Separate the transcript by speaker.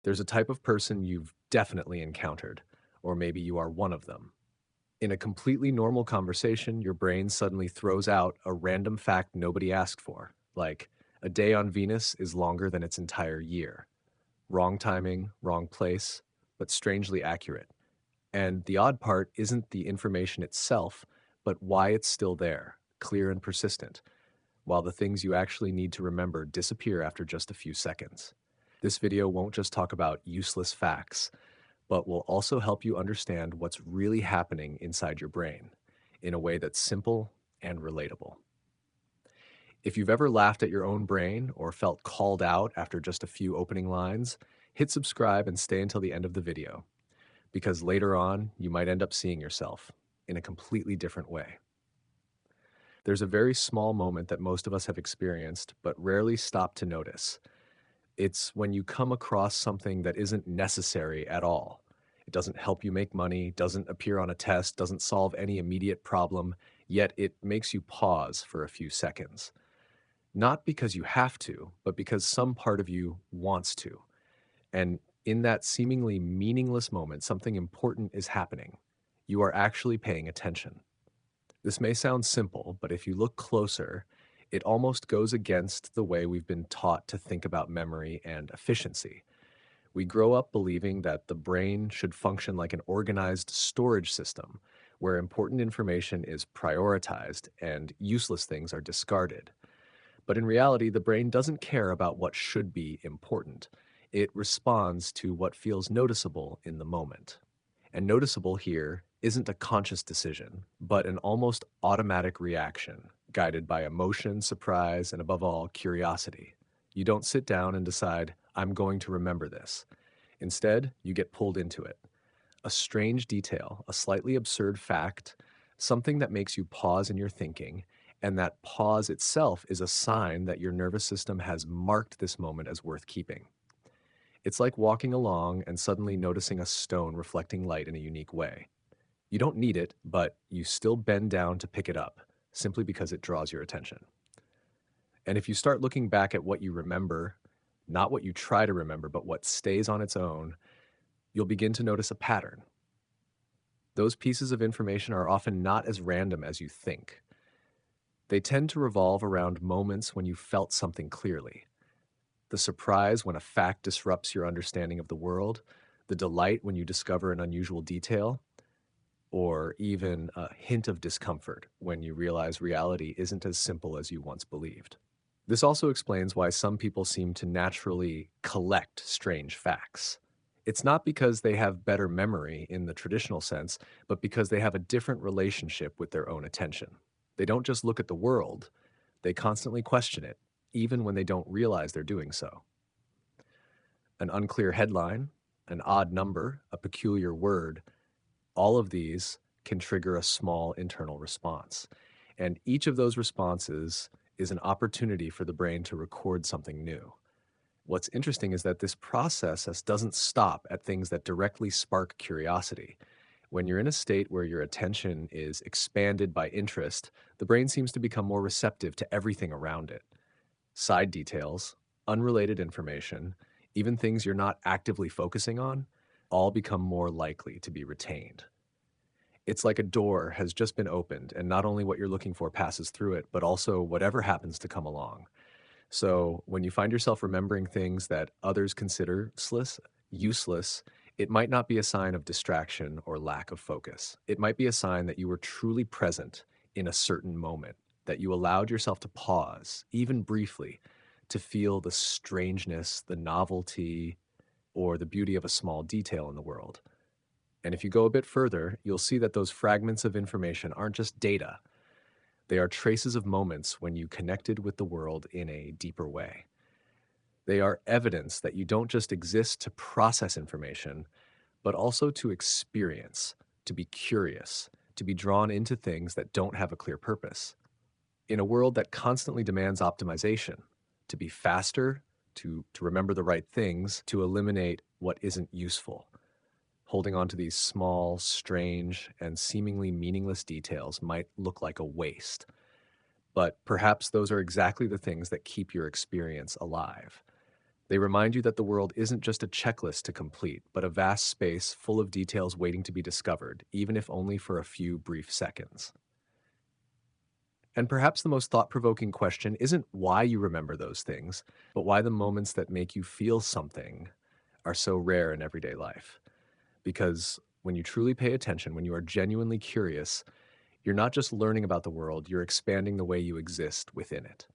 Speaker 1: There's a type of person you've definitely encountered, or maybe you are one of them. In a completely normal conversation, your brain suddenly throws out a random fact nobody asked for, like a day on Venus is longer than its entire year. Wrong timing, wrong place, but strangely accurate. And the odd part isn't the information itself, but why it's still there, clear and persistent, while the things you actually need to remember disappear after just a few seconds. This video won't just talk about useless facts, but will also help you understand what's really happening inside your brain in a way that's simple and relatable. If you've ever laughed at your own brain or felt called out after just a few opening lines, hit subscribe and stay until the end of the video, because later on, you might end up seeing yourself in a completely different way. There's a very small moment that most of us have experienced, but rarely stop to notice. It's when you come across something that isn't necessary at all. It doesn't help you make money, doesn't appear on a test, doesn't solve any immediate problem, yet it makes you pause for a few seconds. Not because you have to, but because some part of you wants to. And in that seemingly meaningless moment, something important is happening. You are actually paying attention. This may sound simple, but if you look closer, it almost goes against the way we've been taught to think about memory and efficiency. We grow up believing that the brain should function like an organized storage system, where important information is prioritized and useless things are discarded. But in reality, the brain doesn't care about what should be important. It responds to what feels noticeable in the moment. And noticeable here isn't a conscious decision, but an almost automatic reaction, guided by emotion, surprise, and above all, curiosity. You don't sit down and decide, I'm going to remember this. Instead, you get pulled into it. A strange detail, a slightly absurd fact, something that makes you pause in your thinking, and that pause itself is a sign that your nervous system has marked this moment as worth keeping. It's like walking along and suddenly noticing a stone reflecting light in a unique way. You don't need it, but you still bend down to pick it up, simply because it draws your attention. And if you start looking back at what you remember, not what you try to remember, but what stays on its own, you'll begin to notice a pattern. Those pieces of information are often not as random as you think. They tend to revolve around moments when you felt something clearly. The surprise when a fact disrupts your understanding of the world, the delight when you discover an unusual detail, or even a hint of discomfort when you realize reality isn't as simple as you once believed. This also explains why some people seem to naturally collect strange facts. It's not because they have better memory in the traditional sense, but because they have a different relationship with their own attention. They don't just look at the world, they constantly question it, even when they don't realize they're doing so. An unclear headline, an odd number, a peculiar word, all of these can trigger a small internal response. And each of those responses is an opportunity for the brain to record something new. What's interesting is that this process doesn't stop at things that directly spark curiosity. When you're in a state where your attention is expanded by interest, the brain seems to become more receptive to everything around it. Side details, unrelated information, even things you're not actively focusing on, all become more likely to be retained. It's like a door has just been opened, and not only what you're looking for passes through it, but also whatever happens to come along. So when you find yourself remembering things that others consider useless, it might not be a sign of distraction or lack of focus. It might be a sign that you were truly present in a certain moment, that you allowed yourself to pause, even briefly, to feel the strangeness, the novelty, or the beauty of a small detail in the world. And if you go a bit further, you'll see that those fragments of information aren't just data. They are traces of moments when you connected with the world in a deeper way. They are evidence that you don't just exist to process information, but also to experience, to be curious, to be drawn into things that don't have a clear purpose. In a world that constantly demands optimization, to be faster, to remember the right things, to eliminate what isn't useful. Holding on to these small, strange, and seemingly meaningless details might look like a waste, but perhaps those are exactly the things that keep your experience alive. They remind you that the world isn't just a checklist to complete, but a vast space full of details waiting to be discovered, even if only for a few brief seconds. And perhaps the most thought provoking question isn't why you remember those things, but why the moments that make you feel something are so rare in everyday life. Because when you truly pay attention, when you are genuinely curious, you're not just learning about the world, you're expanding the way you exist within it.